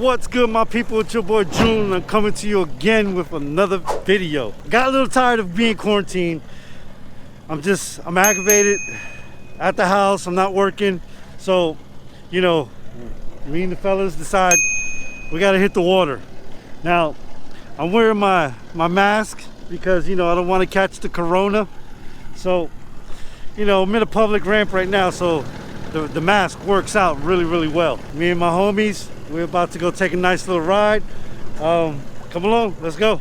What's good, my people? It's your boy June, and I'm coming to you again with another video. Got a little tired of being quarantined. I'm aggravated at the house. I'm not working. So, you know, me and the fellas decide we gotta hit the water. Now, I'm wearing my mask because, you know, I don't want to catch the corona. So, you know, I'm in a public ramp right now, so the mask works out really well. Me and my homies, we're about to go take a nice little ride. Come along, let's go.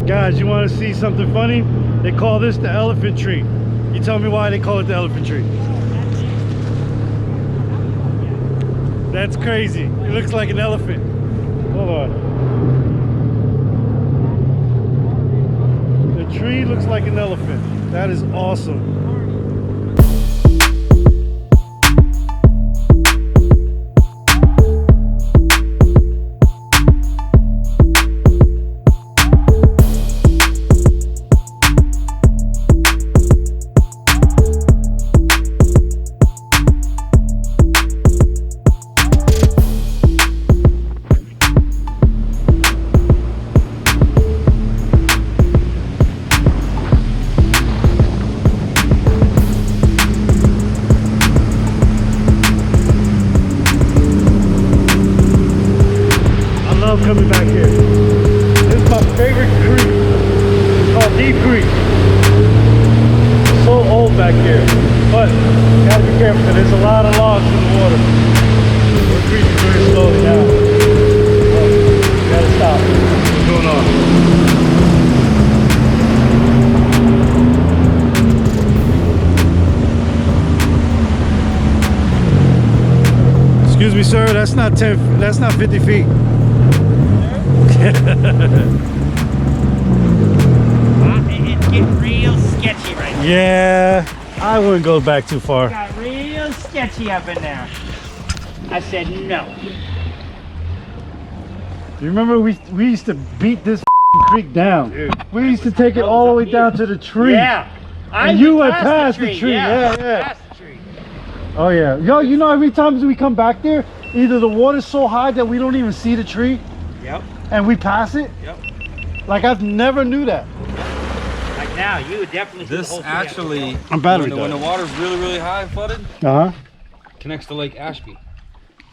Guys, you want to see something funny? They call this the elephant tree. You tell me why they call it the elephant tree. That's crazy. It looks like an elephant. Hold on. The tree looks like an elephant. That is awesome. Coming back here. This is my favorite creek. It's called Deep Creek. It's so old back here, but you gotta be careful because there's a lot of logs in the water. We're creeping very slowly now. So we gotta stop. What's going on? Excuse me, sir. That's not 10. That's not 50 feet. It's getting real sketchy right now. Yeah, I wouldn't go back too far. It got real sketchy up in there. I said no. You remember we used to beat this creek down. Dude, we used to take it all the way down to the tree. Yeah. And you went past the tree. Yeah. Past the tree. Oh yeah. Yo, you know, every time we come back there, either the water's so high that we don't even see the tree. Yep. And we pass it. Yep. Like I've never knew that. Like now, you would definitely see this the whole actually, I'm battery when the water's really high flooded, connects to Lake Ashby.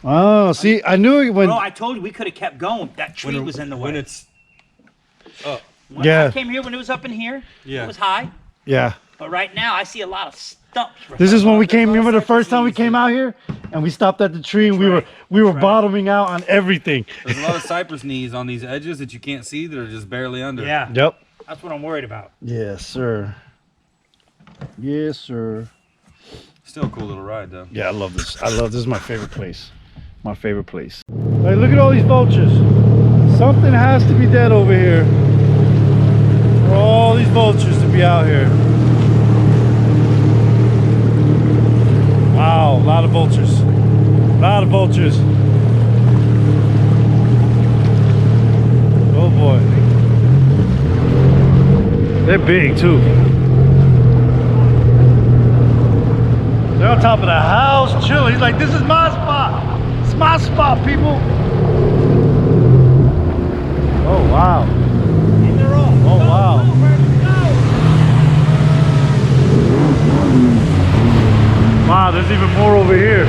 Oh, see, I knew it when. Bro, I told you we could have kept going. That tree was in the way. When it's up. When I came here, when it was up in here, it was high. Yeah. But right now, I see a lot of stumps. This is when we came. Remember the first time we came out here, and we stopped at the tree, and we were bottoming out on everything. There's a lot of cypress knees on these edges that you can't see that are just barely under. Yeah. Yep. That's what I'm worried about. Yes, sir. Yes, sir. Still a cool little ride, though. Yeah, I love this. This is my favorite place. My favorite place. Like, look at all these vultures. Something has to be dead over here for all these vultures to be out here. Wow, a lot of vultures. A lot of vultures. Oh boy. They're big too. They're on top of the house, chilling. He's like, this is my spot. It's my spot, people. Oh wow. Oh wow. Wow, there's even more over here.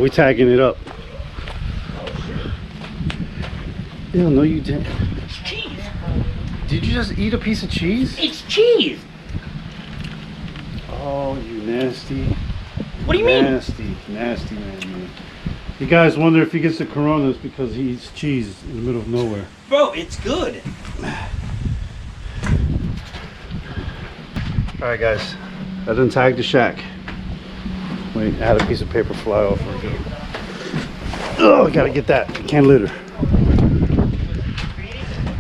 we tagging it up. Ew, no you didn't. It's cheese. Did you just eat a piece of cheese? It's cheese. Oh, you nasty. What do you mean? Nasty man. You guys wonder if he gets the coronas because he eats cheese in the middle of nowhere. Bro, it's good. Alright guys, I done tagged the shack. Wait, I had a piece of paper fly off. Oh, I gotta get that. Can't litter.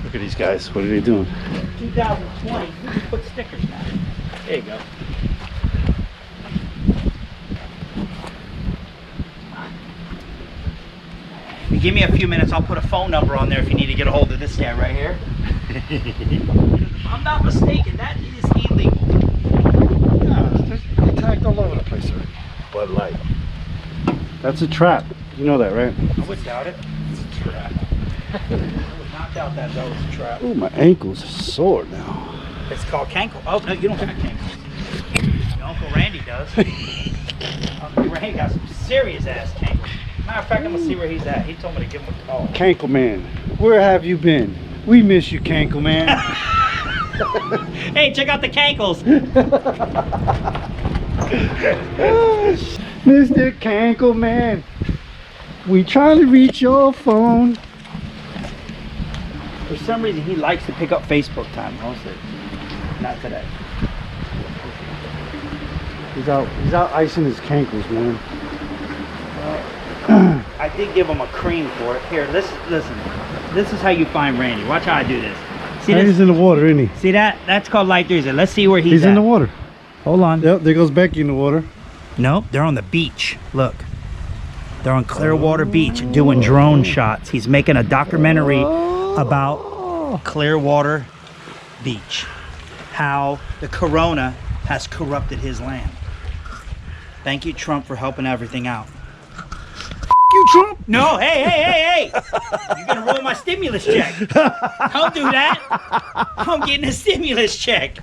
Look at these guys. What are they doing? 2020. We just put stickers down. There you go. You give me a few minutes, I'll put a phone number on there if you need to get a hold of this guy right here. If I'm not mistaken, that is illegal. Yeah, they're tagged all over the place, sir. Bud Light. That's a trap. You know that, right? I would doubt it. It's a trap. I would not doubt that was a trap. Oh, my ankles are sore now. It's called cankle. Oh, no, you don't have cankles. Your Uncle Randy does. Uncle Randy got some serious ass cankles. Matter of fact, I'm gonna see where he's at. He told me to give him a call. Cankle Man, where have you been? We miss you, Cankle Man. Hey, check out the cankles. Mr. Cankle Man, we trying to reach your phone. For some reason, he likes to pick up Facebook time mostly. Not today. He's out icing his cankles, man. I did give him a cream for it. Here, listen. This is how you find Randy. Watch how I do this. See this? He's in the water, isn't he? See that? That's called light freezer. Let's see where he's at. He's in the water. Hold on. Yep, there goes Becky in the water. Nope, they're on the beach. Look. They're on Clearwater Beach doing drone shots. He's making a documentary about Clearwater Beach. How the corona has corrupted his land. Thank you, Trump, for helping everything out. You, Trump? No, hey. You're gonna ruin my stimulus check. Don't do that. I'm getting a stimulus check.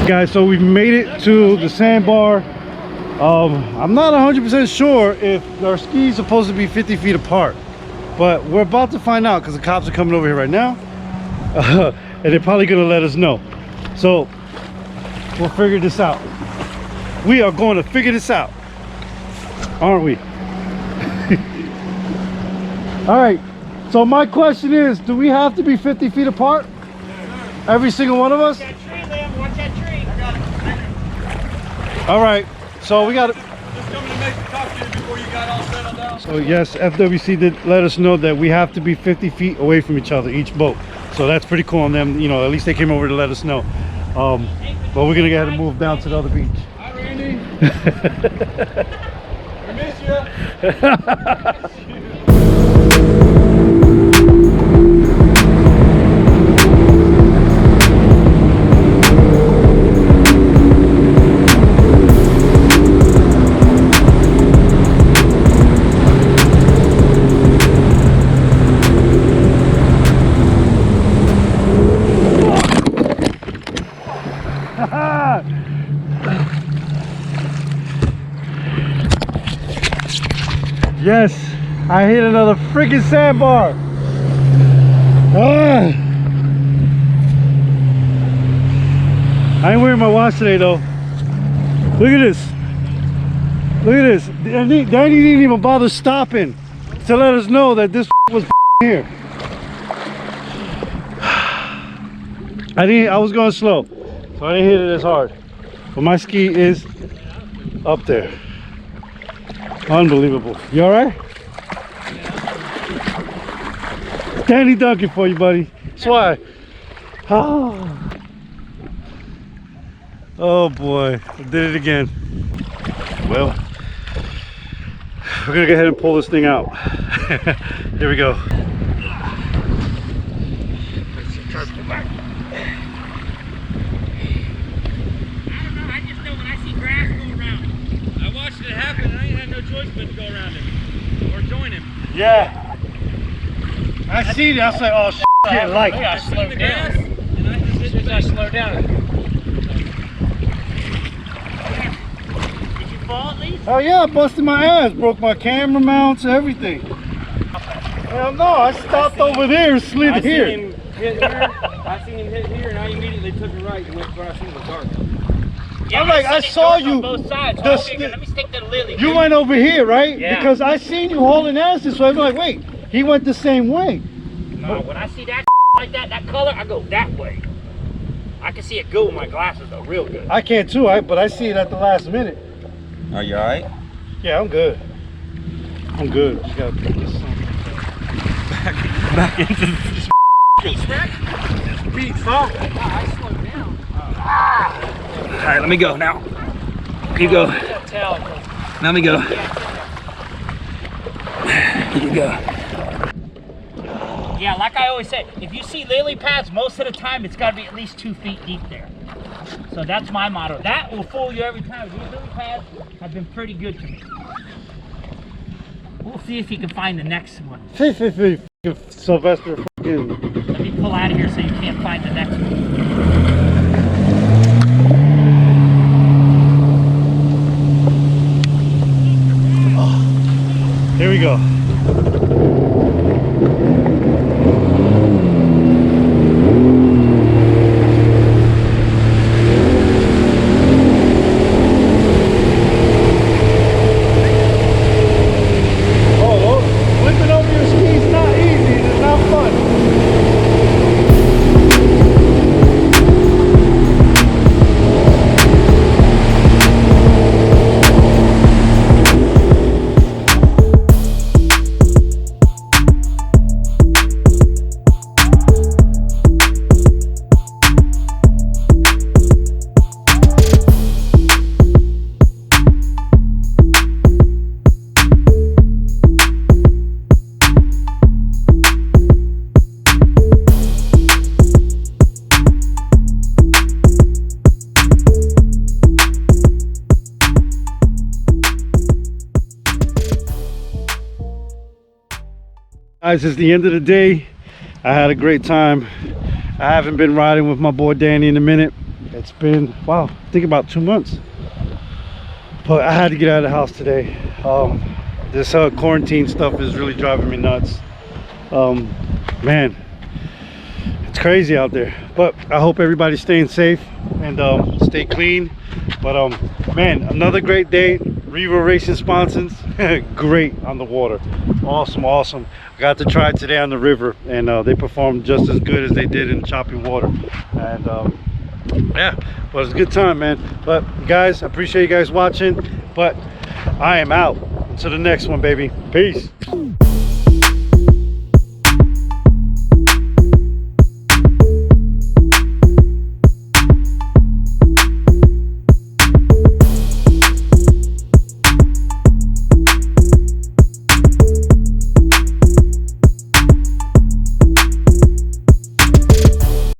Guys, so we've made it to the Sandbar. I'm not 100% sure if our skis are supposed to be 50 feet apart, but we're about to find out because the cops are coming over here right now, and they're probably gonna let us know. So we'll figure this out. We are going to figure this out, aren't we? All right, so my question is, do we have to be 50 feet apart? Every single one of us? Watch that tree, Liam. Watch that tree. All right, so we got it. Just coming to make a cocktail before you got all settled down. So yes, FWC did let us know that we have to be 50 feet away from each other, each boat. So that's pretty cool on them. You know, at least they came over to let us know. But we're gonna go ahead and move down to the other beach. Hi, Randy. We miss you. Yes, I hit another freaking sandbar. I ain't wearing my watch today though. Look at this. Look at this. Danny didn't even bother stopping to let us know that this was here. I was going slow, so I didn't hit it as hard. But my ski is up there. Unbelievable. You all right? Danny dunking for you, buddy. That's why. Oh boy, I did it again. Well, we're gonna go ahead and pull this thing out. Here we go. good to go around him. Or join him. Yeah. I see it. I was like, oh, shit, getting light. I slowed down. And I slow down. Did you fall at least? Oh, yeah, I busted my ass. Broke my camera mounts, everything. Hell no, I stopped over there and slid here. I seen him hit here, and I immediately took a right and went across into the dark. Yeah, I'm like, I saw you. On both sides. The- So let me stick to the lily. You went over here, right? Yeah. Because I seen you hauling ass this way. I'm like, wait, he went the same way. No, when I see that like that, that color, I go that way. I can see it go with my glasses though, real good. I can too, but I see it at the last minute. Are you alright? Yeah, I'm good. I'm good. Just gotta put this on. Back into the Beats, Rick? Beats, huh? I slowed down. Alright, let me go now. You go. Let me go. You go. Yeah, like I always say, if you see lily pads, most of the time it's got to be at least 2 feet deep there. So that's my motto. That will fool you every time. These lily pads have been pretty good to me. We'll see if you can find the next one. Sylvester fucking. Let me pull out of here so you can't find the next one. Here we go. Flipping over your skis not easy, it's not fun. Guys, it's the end of the day. I had a great time. I haven't been riding with my boy Danny in a minute. It's been, wow, I think about 2 months. But I had to get out of the house today. This quarantine stuff is really driving me nuts. Man, it's crazy out there. But I hope everybody's staying safe and stay clean. But man, another great day. RIVA Racing Sponsons, great on the water. Awesome. I got to try it today on the river, and they performed just as good as they did in choppy water. And yeah, but it was a good time, man. But guys, I appreciate you guys watching, but I am out. Until the next one, baby. Peace.